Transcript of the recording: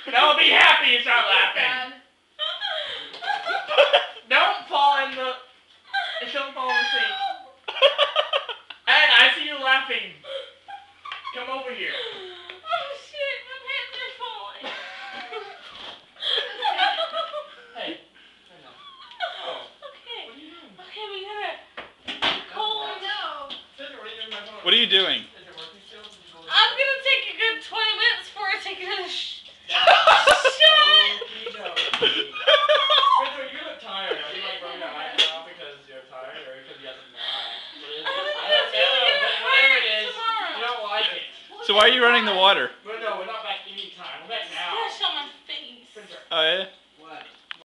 Now be happy and start laughing. Don't fall in the... It shouldn't fall in the sink. And I see you laughing. Come over here. Oh shit, my pants are falling. Hey. I know. Oh. Okay. What are you doing? Okay, we gotta... Cole, no. What are you doing? Is it working still? I'm gonna take a good 20 minutes before I take a shot. You look tired. Are you like rubbing your eyes now because you're tired or because you have something in your eye? I don't know. Whatever it is, you don't like it. So why are you running the water? Well, no, we're not back any time. We're back now. Splash on my face. Oh yeah?